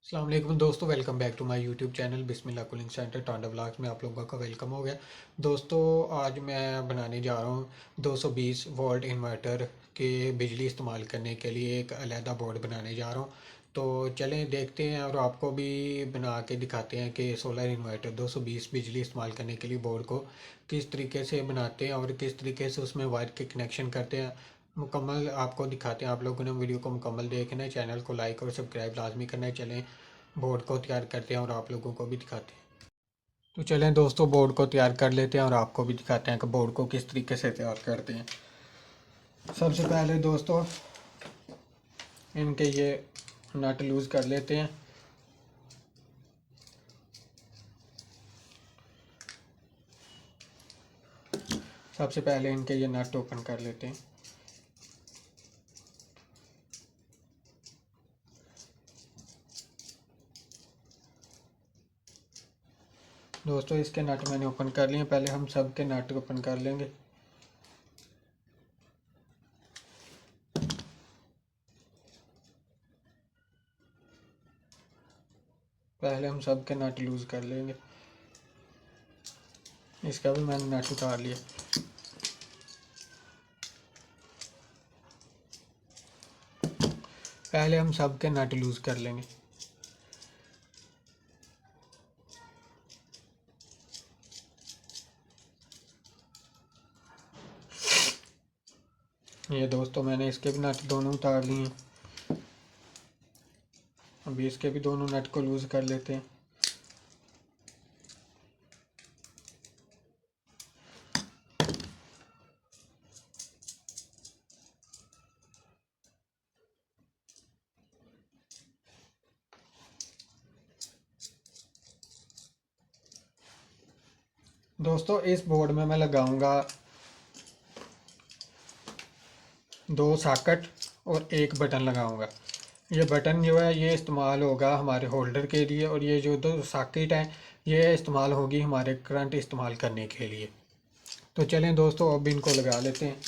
अस्सलाम वालेकुम दोस्तों, welcome back to my YouTube channel Bismillah cooling centre Tanda vlogs में आप लोगों का वेलकम हो गया। दोस्तों, आज मैं बनाने जा रहा हूँ 220 वोल्ट इन्वर्टर के बिजली इस्तेमाल करने के लिए एक अलहदा बोर्ड बनाने जा रहा हूँ। तो चलें देखते हैं और आपको भी बना के दिखाते हैं कि सोलर इन्वर्टर 220 बिजली इस्तेमाल करने के लिए बोर्ड को किस तरीके से बनाते हैं और किस तरीके से उसमें वायर के कनेक्शन करते हैं। मुकम्मल आपको दिखाते हैं। आप लोगों ने वीडियो को मुकम्मल देखना है, चैनल को लाइक और सब्सक्राइब लाजमी करना है। चलें बोर्ड को तैयार करते हैं और आप लोगों को भी दिखाते हैं। तो चलें दोस्तों, बोर्ड को तैयार कर लेते हैं और आपको भी दिखाते हैं कि बोर्ड को किस तरीके से तैयार करते हैं। सबसे पहले दोस्तों इनके ये नट लूज़ कर लेते हैं। सबसे पहले इनके ये नट ओपन कर लेते हैं। दोस्तों इसके नट मैंने ओपन कर लिए। पहले हम सब के नट ओपन कर लेंगे। पहले हम सब के नट लूज़ कर लेंगे। इसका भी मैंने नट उतार लिया। पहले हम सब के नट लूज़ कर लेंगे। ये दोस्तों मैंने इसके भी नट दोनों उतार लिए। अभी इसके भी दोनों नट को लूज़ कर लेते हैं। दोस्तों इस बोर्ड में मैं लगाऊंगा 2 सॉकेट और एक बटन लगाऊंगा। ये बटन जो है ये इस्तेमाल होगा हमारे होल्डर के लिए, और ये जो 2 सॉकेट हैं ये इस्तेमाल होगी हमारे करंट इस्तेमाल करने के लिए। तो चलें दोस्तों अब इनको लगा लेते हैं।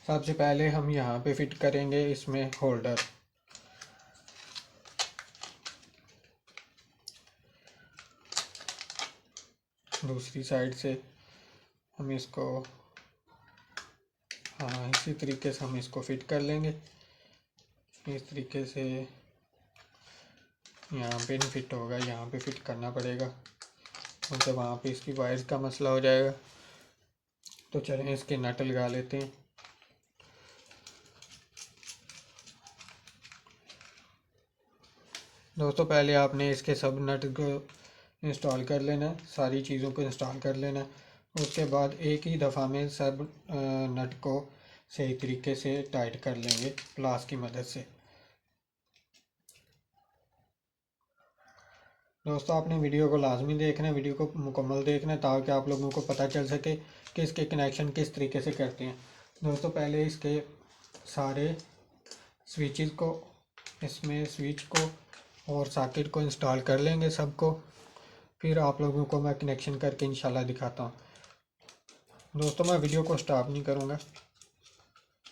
सबसे पहले हम यहाँ पे फिट करेंगे इसमें होल्डर। दूसरी साइड से हम इसको इसी तरीके से हम इसको फिट कर लेंगे। इस तरीके से यहाँ पे नहीं फिट होगा, यहाँ पे फिट करना पड़ेगा क्योंकि वहाँ पे इसकी वायर्स का मसला हो जाएगा। तो चलें इसके नट लगा लेते हैं। दोस्तों पहले आपने इसके सब नट को इंस्टॉल कर लेना है, सारी चीज़ों को इंस्टॉल कर लेना है। उसके बाद एक ही दफ़ा में सब नट को सही तरीके से टाइट कर लेंगे प्लास की मदद से। दोस्तों आपने वीडियो को लाजमी देखना है, वीडियो को मुकम्मल देखना है ताकि आप लोगों को पता चल सके कि इसके कनेक्शन किस तरीके से करते हैं। दोस्तों पहले इसके सारे स्विचेस को, इसमें स्विच को और सॉकेट को इंस्टॉल कर लेंगे सबको। फिर आप लोगों को मैं कनेक्शन करके इंशाल्लाह दिखाता हूँ। दोस्तों मैं वीडियो को स्टॉप नहीं करूँगा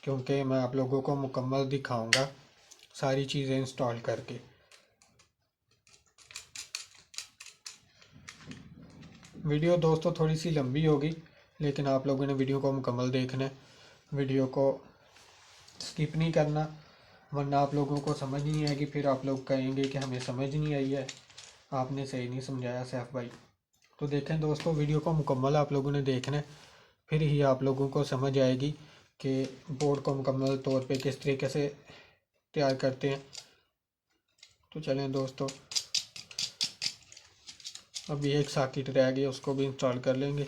क्योंकि मैं आप लोगों को मुकम्मल दिखाऊँगा सारी चीज़ें इंस्टॉल करके। वीडियो दोस्तों थोड़ी सी लंबी होगी लेकिन आप लोगों ने वीडियो को मुकम्मल देखना है, वीडियो को स्किप नहीं करना, वरना आप लोगों को समझ नहीं आएगी। फिर आप लोग कहेंगे कि हमें समझ नहीं आई है, आपने सही नहीं समझाया सैफ भाई। तो देखें दोस्तों वीडियो को मुकम्मल आप लोगों ने देखना है, फिर ही आप लोगों को समझ आएगी कि बोर्ड को मुकम्मल तौर पे किस तरीके से तैयार करते हैं। तो चलें दोस्तों, अभी एक सॉकेट रह गया उसको भी इंस्टॉल कर लेंगे।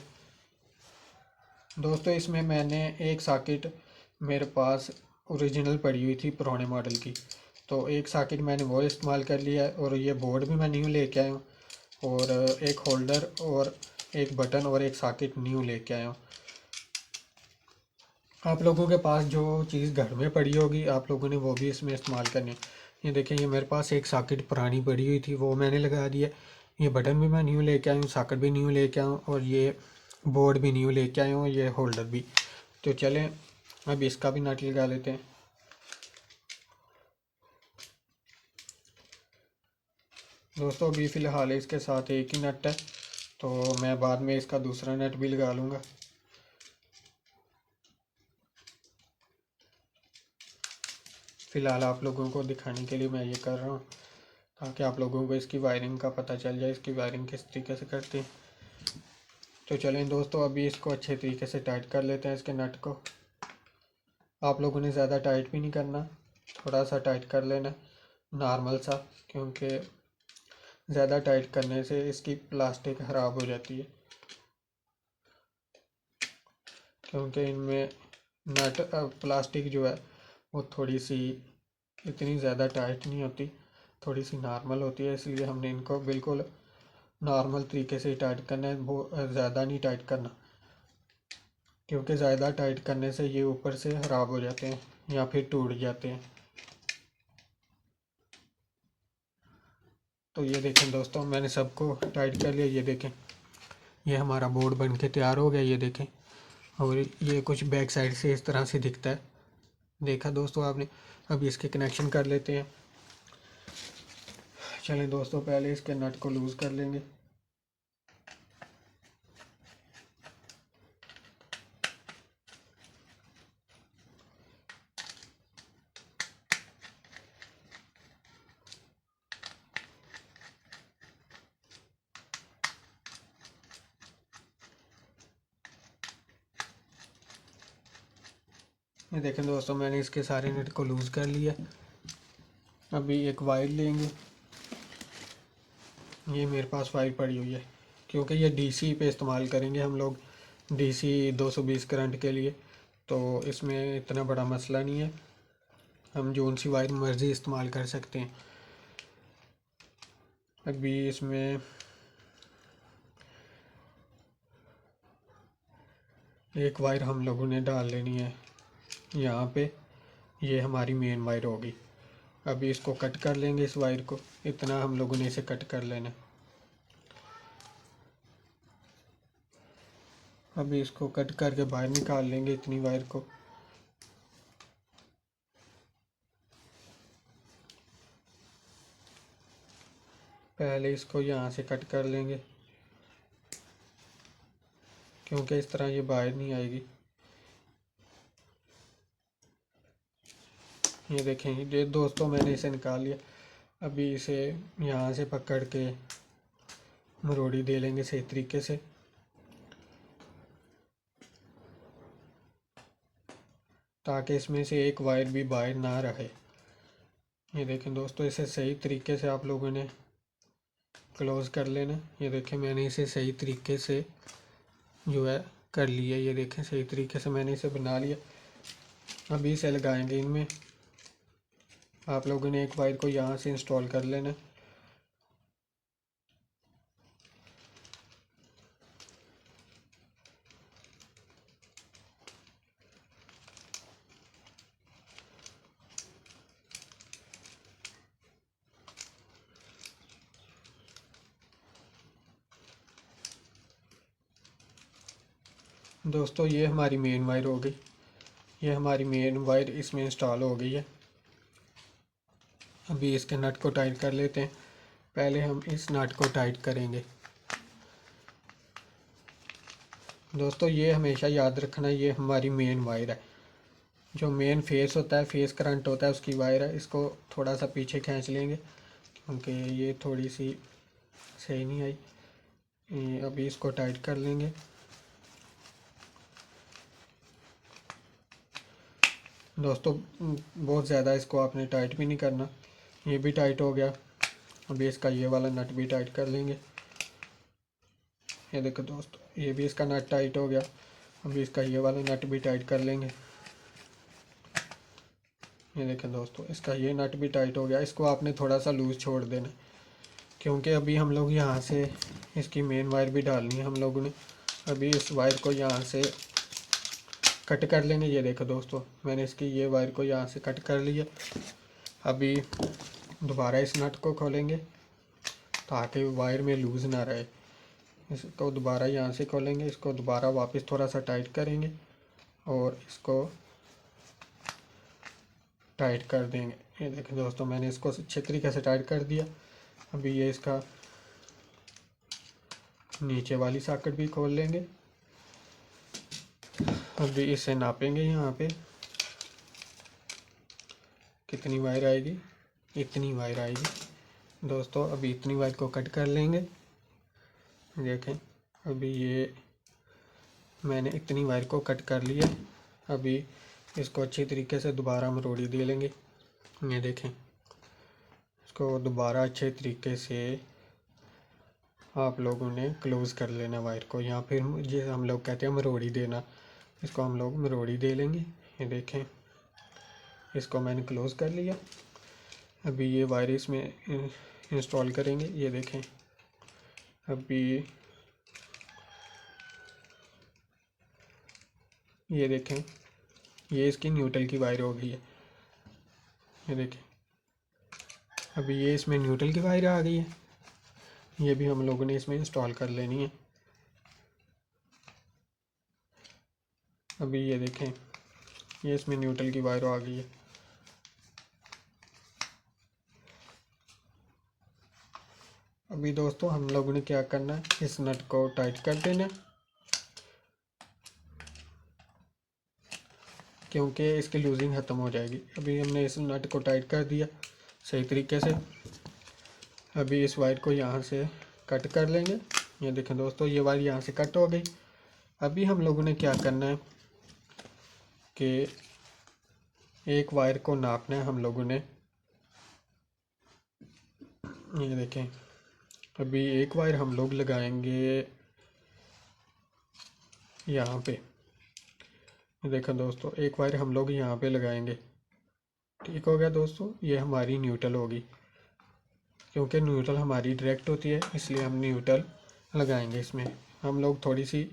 दोस्तों इसमें मैंने एक सॉकेट मेरे पास ओरिजिनल पड़ी हुई थी पुराने मॉडल की, तो एक सॉकेट मैंने वो इस्तेमाल कर लिया है। और ये बोर्ड भी मैं न्यू लेके आया हूँ, और एक होल्डर और एक बटन और एक सॉकेट न्यू लेके आया हूँ। आप लोगों के पास जो चीज़ घर में पड़ी होगी आप लोगों ने वो भी इसमें इस्तेमाल करनी है। ये देखें, ये मेरे पास एक सॉकेट पुरानी पड़ी हुई थी वो मैंने लगा दिया। ये बटन भी मैं न्यू लेके आया हूँ, सॉकेट भी न्यू लेके आया हूँ, और ये बोर्ड भी न्यू लेके आया हूँ, ये होल्डर भी। तो चलें अब इसका भी नट लगा लेते हैं। दोस्तों अभी फ़िलहाल इसके साथ एक ही नट है, तो मैं बाद में इसका दूसरा नट भी लगा लूँगा। फ़िलहाल आप लोगों को दिखाने के लिए मैं ये कर रहा हूँ, ताकि आप लोगों को इसकी वायरिंग का पता चल जाए, इसकी वायरिंग किस तरीके से करते हैं। तो चलें दोस्तों, अभी इसको अच्छे तरीके से टाइट कर लेते हैं इसके नट को। आप लोगों ने ज़्यादा टाइट भी नहीं करना, थोड़ा सा टाइट कर लेना नॉर्मल सा, क्योंकि ज़्यादा टाइट करने से इसकी प्लास्टिक ख़राब हो जाती है। क्योंकि इनमें नट प्लास्टिक जो है वो थोड़ी सी इतनी ज़्यादा टाइट नहीं होती, थोड़ी सी नॉर्मल होती है, इसलिए हमने इनको बिल्कुल नॉर्मल तरीके से टाइट करना है, वो ज़्यादा नहीं टाइट करना, क्योंकि ज़्यादा टाइट करने से ये ऊपर से ख़राब हो जाते हैं या फिर टूट जाते हैं। तो ये देखें दोस्तों, मैंने सबको टाइट कर लिया। ये देखें, ये हमारा बोर्ड बन के तैयार हो गया, ये देखें। और ये कुछ बैक साइड से इस तरह से दिखता है, देखा दोस्तों आपने। अब इसके कनेक्शन कर लेते हैं। चलें दोस्तों, पहले इसके नट को लूज़ कर लेंगे। ये देखें दोस्तों, मैंने इसके सारे नट को लूज़ कर लिया। अभी एक वायर लेंगे, ये मेरे पास वायर पड़ी हुई है, क्योंकि ये डीसी पे इस्तेमाल करेंगे हम लोग, डीसी 220 करंट के लिए, तो इसमें इतना बड़ा मसला नहीं है, हम जो सी वायर मर्ज़ी इस्तेमाल कर सकते हैं। अभी इसमें एक वायर हम लोगों ने डाल लेनी है यहाँ पे, ये हमारी मेन वायर होगी। अभी इसको कट कर लेंगे, इस वायर को इतना हम लोगों ने इसे कट कर लेना। अभी इसको कट करके बाहर निकाल लेंगे इतनी वायर को। पहले इसको यहाँ से कट कर लेंगे, क्योंकि इस तरह ये बाहर नहीं आएगी। ये देखें, ये दोस्तों मैंने इसे निकाल लिया। अभी इसे यहाँ से पकड़ के मरोड़ी दे लेंगे सही तरीके से, ताकि इसमें से एक वायर भी बाहर ना रहे। ये देखें दोस्तों, इसे सही तरीके से आप लोगों ने क्लोज़ कर लेना। ये देखें, मैंने इसे सही तरीके से जो है कर लिया। ये देखें, सही तरीके से मैंने इसे बना लिया। अभी इसे लगाएंगे इनमें। आप लोगों ने एक वायर को यहाँ से इंस्टॉल कर लेना। दोस्तों ये हमारी मेन वायर हो गई, ये हमारी मेन वायर इसमें इंस्टॉल हो गई है। अभी इसके नट को टाइट कर लेते हैं। पहले हम इस नट को टाइट करेंगे। दोस्तों ये हमेशा याद रखना, ये हमारी मेन वायर है, जो मेन फेस होता है, फेस करंट होता है, उसकी वायर है। इसको थोड़ा सा पीछे खींच लेंगे, क्योंकि ये थोड़ी सी सही नहीं आई। अभी इसको टाइट कर लेंगे। दोस्तों बहुत ज़्यादा इसको आपने टाइट भी नहीं करना। ये भी टाइट हो गया। अभी इसका ये वाला नट भी टाइट कर लेंगे। ये देखो दोस्तों, ये भी इसका नट टाइट हो गया। अभी इसका ये वाला नट भी टाइट कर लेंगे। ये देखें दोस्तों, इसका ये नट भी टाइट हो गया। इसको आपने थोड़ा सा लूज़ छोड़ देना, क्योंकि अभी हम लोग यहाँ से इसकी मेन वायर भी डालनी है हम लोगों ने। अभी इस वायर को यहाँ से कट कर लेंगे। ये देखो दोस्तों, मैंने इसकी ये वायर को यहाँ से कट कर लिया। अभी दोबारा इस नट को खोलेंगे, ताकि वायर में लूज़ ना रहे। इसको दोबारा यहाँ से खोलेंगे, इसको दोबारा वापस थोड़ा सा टाइट करेंगे और इसको टाइट कर देंगे। ये देखें दोस्तों, मैंने इसको अच्छे तरीके से टाइट कर दिया। अभी ये इसका नीचे वाली सॉकेट भी खोल लेंगे। अभी इसे नापेंगे, यहाँ पे कितनी वायर आएगी, इतनी वायर आएगी दोस्तों। अभी इतनी वायर को कट कर लेंगे। देखें अभी ये मैंने इतनी वायर को कट कर लिया। अभी इसको अच्छी तरीके से दोबारा मरोड़ी दे लेंगे। ये देखें, इसको दोबारा अच्छे तरीके से आप लोगों ने क्लोज़ कर लेना वायर को, या फिर ये हम लोग कहते हैं मरोड़ी देना, इसको हम लोग मरोड़ी दे लेंगे। ये देखें, इसको मैंने क्लोज़ कर लिया। अभी ये वायर इसमें इंस्टॉल करेंगे। ये देखें, अभी ये देखें, ये इसकी न्यूट्रल की वायर हो गई है। ये देखें, अभी ये इसमें न्यूट्रल की वायर आ गई है। ये भी हम लोगों ने इसमें इंस्टॉल कर लेनी है। अभी ये देखें, ये इसमें न्यूट्रल की वायर आ गई है। अभी दोस्तों हम लोगों ने क्या करना है, इस नट को टाइट कर देना, क्योंकि इसकी लूजिंग ख़त्म हो जाएगी। अभी हमने इस नट को टाइट कर दिया सही तरीके से। अभी इस वायर को यहाँ से कट कर लेंगे। ये देखें दोस्तों, ये वायर यहाँ से कट हो गई। अभी हम लोगों ने क्या करना है कि एक वायर को नापना है हम लोगों ने। ये देखें, अभी एक वायर हम लोग लगाएंगे यहाँ पे। देखें दोस्तों, एक वायर हम लोग यहाँ पे लगाएंगे। ठीक हो गया दोस्तों, ये हमारी न्यूट्रल होगी, क्योंकि न्यूट्रल हमारी डायरेक्ट होती है, इसलिए हम न्यूट्रल लगाएंगे। इसमें हम लोग थोड़ी सी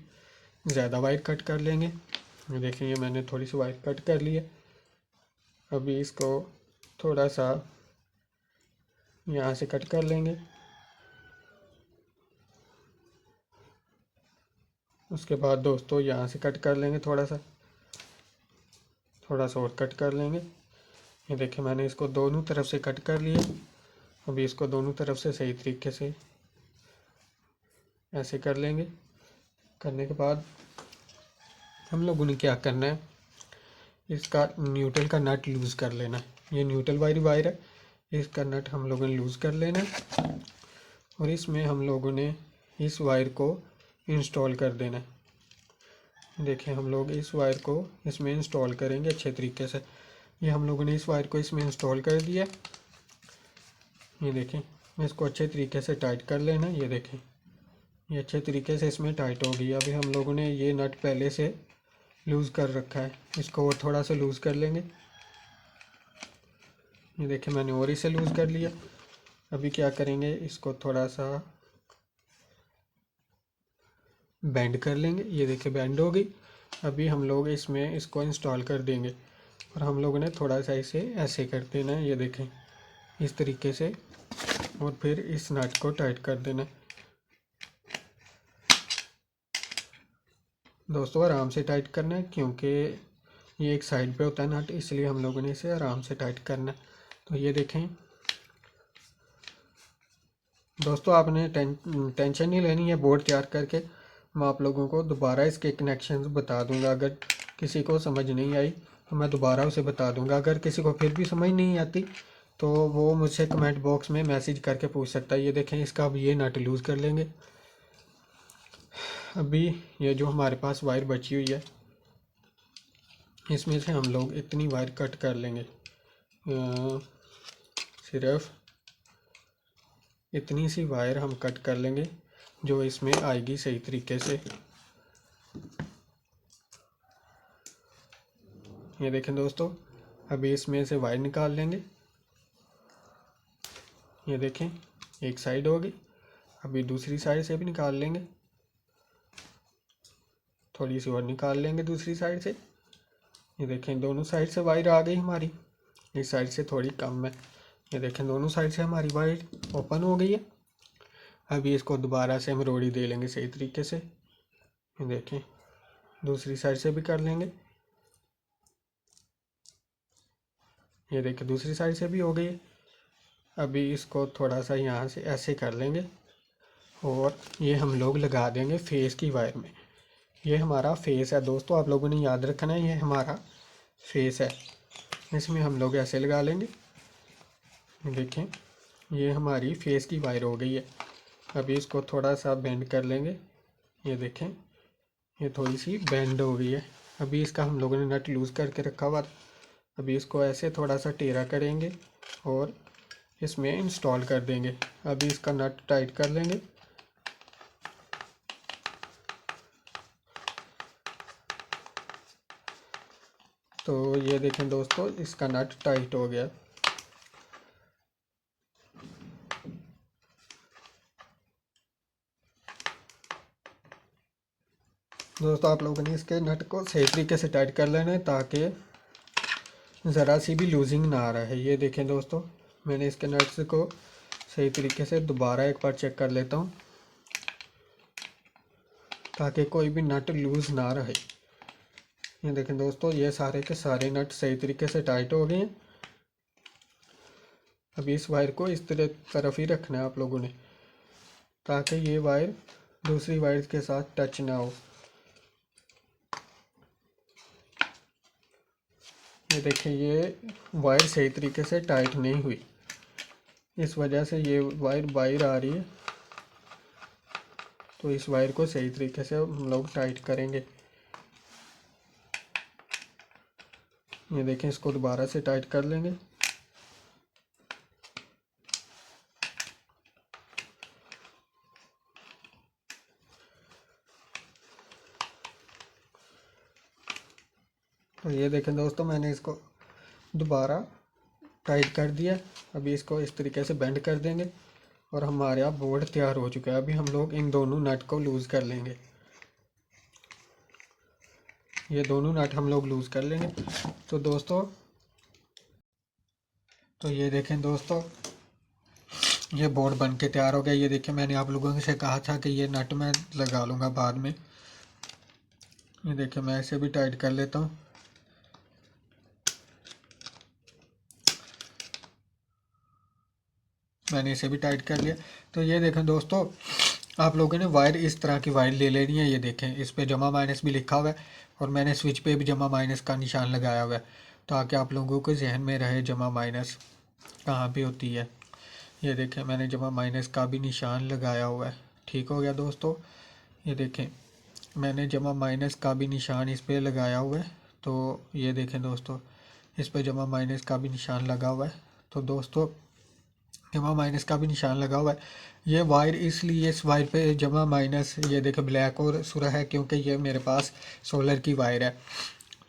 ज़्यादा वायर कट कर लेंगे। ये देखें, ये मैंने थोड़ी सी वायर कट कर ली है। अभी इसको थोड़ा सा यहाँ से कट कर लेंगे। उसके बाद दोस्तों यहाँ से कट कर लेंगे, थोड़ा सा और कट कर लेंगे। ये देखें, मैंने इसको दोनों तरफ से कट कर लिया। अभी इसको दोनों तरफ से सही तरीके से ऐसे कर लेंगे। करने के बाद हम लोगों ने क्या करना है, इसका न्यूट्रल का नट लूज़ कर लेना है। ये न्यूट्रल वाली वायर है, इसका नट हम लोगों ने लूज़ कर लेना है और इसमें हम लोगों ने इस वायर को इंस्टॉल कर देना है। देखें, हम लोग इस वायर को इसमें इंस्टॉल करेंगे अच्छे तरीके से। ये हम लोगों ने इस वायर को इसमें इंस्टॉल कर दिया। ये देखें, इसको अच्छे तरीके से टाइट कर लेना। ये देखें, ये अच्छे तरीके से इसमें टाइट हो गई। अभी हम लोगों ने ये नट पहले से लूज़ कर रखा है, इसको और थोड़ा सा लूज़ कर लेंगे। ये देखें, मैंने और इसे लूज़ कर लिया। अभी क्या करेंगे, इसको थोड़ा सा बेंड कर लेंगे। ये देखें, बेंड हो गई। अभी हम लोग इसमें इसको इंस्टॉल कर देंगे और हम लोगों ने थोड़ा सा इसे ऐसे कर देना है। ये देखें, इस तरीके से, और फिर इस नट को टाइट कर देना। दोस्तों आराम से टाइट करना है, क्योंकि ये एक साइड पे होता है नट, इसलिए हम लोगों ने इसे आराम से टाइट करना है। तो ये देखें दोस्तों, आपने टेंशन नहीं लेनी है। बोर्ड तैयार करके मैं आप लोगों को दोबारा इसके कनेक्शंस बता दूंगा। अगर किसी को समझ नहीं आई तो मैं दोबारा उसे बता दूंगा। अगर किसी को फिर भी समझ नहीं आती तो वो मुझसे कमेंट बॉक्स में मैसेज करके पूछ सकता है। ये देखें, इसका अब ये नट लूज़ कर लेंगे। अभी ये जो हमारे पास वायर बची हुई है, इसमें से हम लोग इतनी वायर कट कर लेंगे। सिर्फ इतनी सी वायर हम कट कर लेंगे जो इसमें आएगी सही तरीके से। ये देखें दोस्तों, अभी इसमें से वायर निकाल लेंगे। ये देखें, एक साइड हो गई। अभी दूसरी साइड से भी निकाल लेंगे, थोड़ी सी और निकाल लेंगे दूसरी साइड से। ये देखें, दोनों साइड से वायर आ गई हमारी। इस साइड से थोड़ी कम है। ये देखें, दोनों साइड से हमारी वायर ओपन हो गई है। अभी इसको दोबारा से हम रोड़ी दे लेंगे सही तरीके से। ये देखें, दूसरी साइड से भी कर लेंगे। ये देखें, दूसरी साइड से भी हो गई है। अभी इसको थोड़ा सा यहाँ से ऐसे कर लेंगे और ये हम लोग लगा देंगे फेस की वायर में। ये हमारा फेस है दोस्तों, आप लोगों ने याद रखना है ये हमारा फेस है। इसमें हम लोग ऐसे लगा लेंगे। देखें ये हमारी फेस की वायर हो गई है। अभी इसको थोड़ा सा बेंड कर लेंगे। ये देखें ये थोड़ी सी बेंड हो गई है। अभी इसका हम लोगों ने नट लूज़ करके रखा हुआ था। अभी इसको ऐसे थोड़ा सा टेढ़ा करेंगे और इसमें इंस्टॉल कर देंगे। अभी इसका नट टाइट कर लेंगे। तो ये देखें दोस्तों इसका नट टाइट हो गया। दोस्तों आप लोगों ने इसके नट को सही तरीके से टाइट कर लेना है ताकि ज़रा सी भी लूजिंग ना आ रहा है। ये देखें दोस्तों मैंने इसके नट्स को सही तरीके से दोबारा एक बार चेक कर लेता हूँ ताकि कोई भी नट लूज़ ना रहे। ये देखें दोस्तों ये सारे के सारे नट सही तरीके से टाइट हो गए हैं। अभी इस वायर को इस तरफ ही रखना है आप लोगों ने ताकि ये वायर दूसरी वायर के साथ टच ना हो। ये देखें ये वायर सही तरीके से टाइट नहीं हुई, इस वजह से ये वायर बाहर आ रही है। तो इस वायर को सही तरीके से हम लोग टाइट करेंगे। ये देखें इसको दोबारा से टाइट कर लेंगे। तो ये देखें दोस्तों मैंने इसको दोबारा टाइट कर दिया। अभी इसको इस तरीके से बेंड कर देंगे और हमारे यहाँ बोर्ड तैयार हो चुका है। अभी हम लोग इन दोनों नट को लूज़ कर लेंगे। ये दोनों नट हम लोग लूज़ कर लेंगे। तो ये देखें दोस्तों ये बोर्ड बन के तैयार हो गया। ये देखिए मैंने आप लोगों से कहा था कि ये नट मैं लगा लूँगा बाद में। ये देखिए मैं इसे भी टाइट कर लेता हूँ। मैंने इसे भी टाइट कर लिया। तो ये देखें दोस्तों आप लोगों ने वायर इस तरह की वायर ले लेनी है। ये देखें इस पे जमा माइनस भी लिखा हुआ है और मैंने स्विच पे भी जमा माइनस का निशान लगाया हुआ है ताकि आप लोगों को जहन में रहे जमा माइनस कहाँ पे होती है। ये देखें मैंने जमा माइनस का भी निशान लगाया हुआ है। ठीक हो गया दोस्तों। ये देखें मैंने जमा माइनस का भी निशान इस पे लगाया हुआ है। तो ये देखें दोस्तों इस पे जमा माइनस का भी निशान लगा हुआ है। तो दोस्तों जमा माइनस का भी निशान लगा हुआ है। ये वायर इसलिए इस वायर पे जमा माइनस ये देखें ब्लैक और सुरा है क्योंकि ये मेरे पास सोलर की वायर है।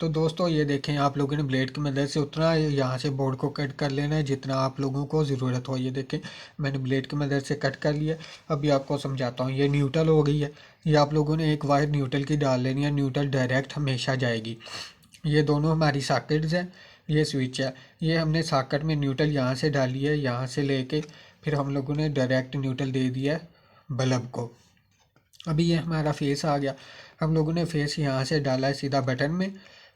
तो दोस्तों ये देखें आप लोगों ने ब्लेड की मदद से उतना यहाँ से बोर्ड को कट कर लेना है जितना आप लोगों को ज़रूरत हो। ये देखें मैंने ब्लेड की मदद से कट कर लिया। अभी आपको समझाता हूँ। ये न्यूट्रल हो गई है। ये आप लोगों ने एक वायर न्यूट्रल की डाल लेनी है। न्यूट्रल डायरेक्ट हमेशा जाएगी। ये दोनों हमारी सॉकेट्स हैं। ये स्विच है। ये हमने सॉकेट में न्यूट्रल यहाँ से डाली है, यहाँ से लेके फिर हम लोगों ने डायरेक्ट न्यूट्रल दे दिया है बल्ब को। अभी ये हमारा फेस आ गया। हम लोगों ने फेस यहाँ से डाला है सीधा बटन में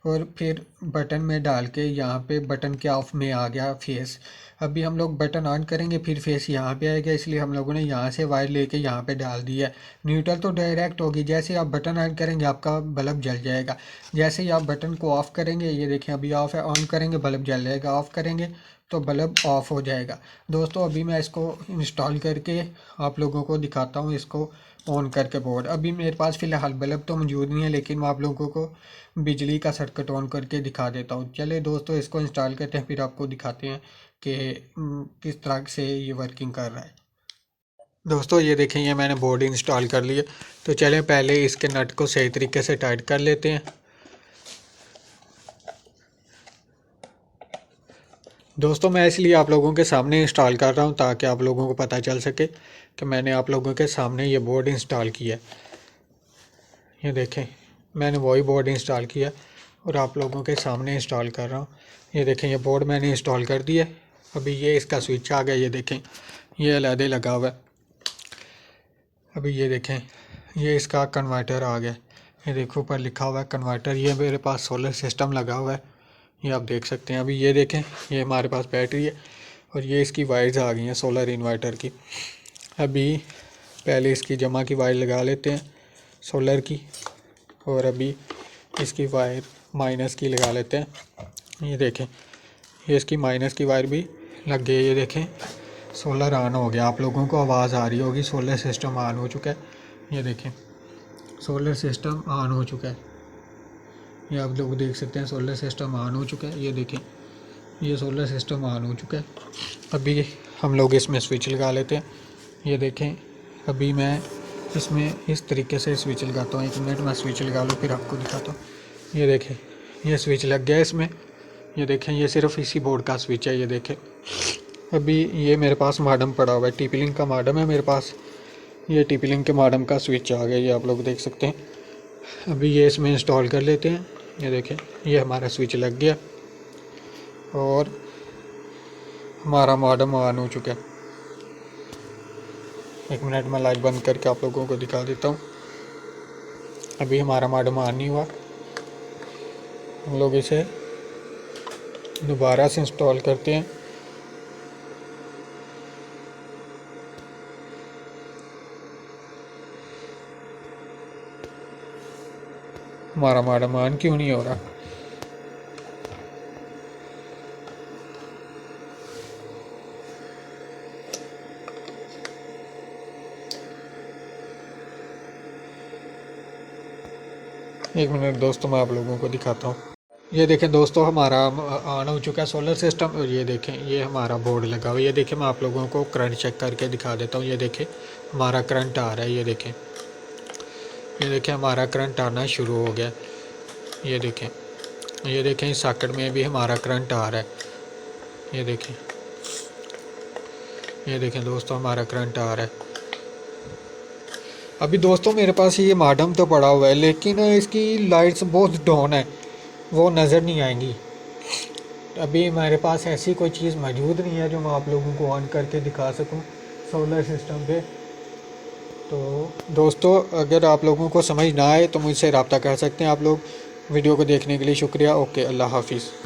और फिर बटन में डाल के यहाँ पे बटन के ऑफ में आ गया फेस। अभी हम लोग बटन ऑन करेंगे फिर फेस यहाँ पे आएगा, इसलिए हम लोगों ने यहाँ से वायर लेके यहाँ पे डाल दी है। न्यूट्रल तो डायरेक्ट होगी। जैसे आप बटन ऑन करेंगे आपका बल्ब जल जाएगा। जैसे ही आप बटन को ऑफ़ करेंगे ये देखें अभी ऑफ है, ऑन करेंगे बल्ब जल जाएगा, ऑफ़ करेंगे तो बल्ब ऑफ हो जाएगा। दोस्तों अभी मैं इसको इंस्टॉल करके आप लोगों को दिखाता हूँ इसको ऑन करके बोर्ड। अभी मेरे पास फ़िलहाल बल्ब तो मौजूद नहीं है लेकिन मैं आप लोगों को बिजली का सर्किट ऑन करके दिखा देता हूँ। चलिए दोस्तों इसको इंस्टॉल करते हैं फिर आपको दिखाते हैं कि किस तरह से ये वर्किंग कर रहा है। दोस्तों ये देखें ये मैंने बोर्ड इंस्टॉल कर लिया। तो चलें पहले इसके नट को सही तरीके से टाइट कर लेते हैं। दोस्तों मैं इसलिए आप लोगों के सामने इंस्टॉल कर रहा हूँ ताकि आप लोगों को पता चल सके कि मैंने आप लोगों के सामने ये बोर्ड इंस्टॉल किया। ये देखें मैंने वही बोर्ड इंस्टॉल किया और आप लोगों के सामने इंस्टॉल कर रहा हूँ। ये देखें ये बोर्ड मैंने इंस्टॉल कर दिया। अभी ये इसका स्विच आ गया। ये देखें ये अलग लगा हुआ है। अभी ये देखें ये इसका कन्वर्टर आ गया। ये देखो ऊपर लिखा हुआ है कन्वर्टर। ये मेरे पास सोलर सिस्टम लगा हुआ है, ये आप देख सकते हैं। अभी ये देखें ये हमारे पास बैटरी है। और ये इसकी वायर्स आ गई हैं सोलर इन्वर्टर की। अभी पहले इसकी जमा की वायर लगा लेते हैं सोलर की, और अभी इसकी वायर माइनस की लगा लेते हैं। ये देखें, ये इसकी माइनस की वायर भी लग गई है। ये देखें सोलर ऑन हो गया, आप लोगों को आवाज़ आ रही होगी, सोलर सिस्टम ऑन हो चुका है। ये देखें सोलर सिस्टम ऑन हो चुका है, ये आप लोग देख सकते हैं सोलर सिस्टम ऑन हो चुका है। ये देखें ये सोलर सिस्टम ऑन हो चुका है। अभी हम लोग इसमें स्विच लगा लेते हैं। ये देखें अभी मैं इसमें इस तरीके से स्विच लगाता हूँ। 1 मिनट में स्विच लगा लो फिर आपको दिखाता हूँ। ये देखें ये स्विच लग गया इसमें। ये देखें ये सिर्फ इसी बोर्ड का स्विच है। ये देखें अभी ये मेरे पास मॉडेम पड़ा हुआ है, TP-Link का मॉडेम है मेरे पास। ये TP-Link के मॉडेम का स्विच आ गया, ये आप लोग देख सकते हैं। अभी ये इसमें इंस्टॉल कर लेते हैं। ये देखें ये हमारा स्विच लग गया और हमारा मॉडेम ऑन हो चुका है। 1 मिनट में लाइट बंद करके आप लोगों को दिखा देता हूँ। अभी हमारा मॉडेम ऑन नहीं हुआ, हम लोग इसे दोबारा से इंस्टॉल करते हैं। हमारा मॉडेम ऑन क्यों नहीं हो रहा? एक मिनट दोस्तों मैं आप लोगों को दिखाता हूँ। ये देखें दोस्तों हमारा ऑन हो चुका है सोलर सिस्टम। और ये देखें ये हमारा बोर्ड लगा हुआ है। ये देखें मैं आप लोगों को करंट चेक करके दिखा देता हूँ। ये देखें हमारा करंट आ रहा है। ये देखें हमारा करंट आना शुरू हो गया। ये देखें इस सॉकेट में भी हमारा करंट आ रहा है। ये देखें दोस्तों हमारा करंट आ रहा है। अभी दोस्तों मेरे पास ये मॉडेम तो पड़ा हुआ है, लेकिन इसकी लाइट्स बहुत डाउन है, वो नज़र नहीं आएंगी। अभी मेरे पास ऐसी कोई चीज़ मौजूद नहीं है जो मैं आप लोगों को ऑन करके दिखा सकूं सोलर सिस्टम पे। तो दोस्तों अगर आप लोगों को समझ ना आए तो मुझसे रब्ता कर सकते हैं आप लोग। वीडियो को देखने के लिए शुक्रिया। ओके, अल्लाह हाफिज़।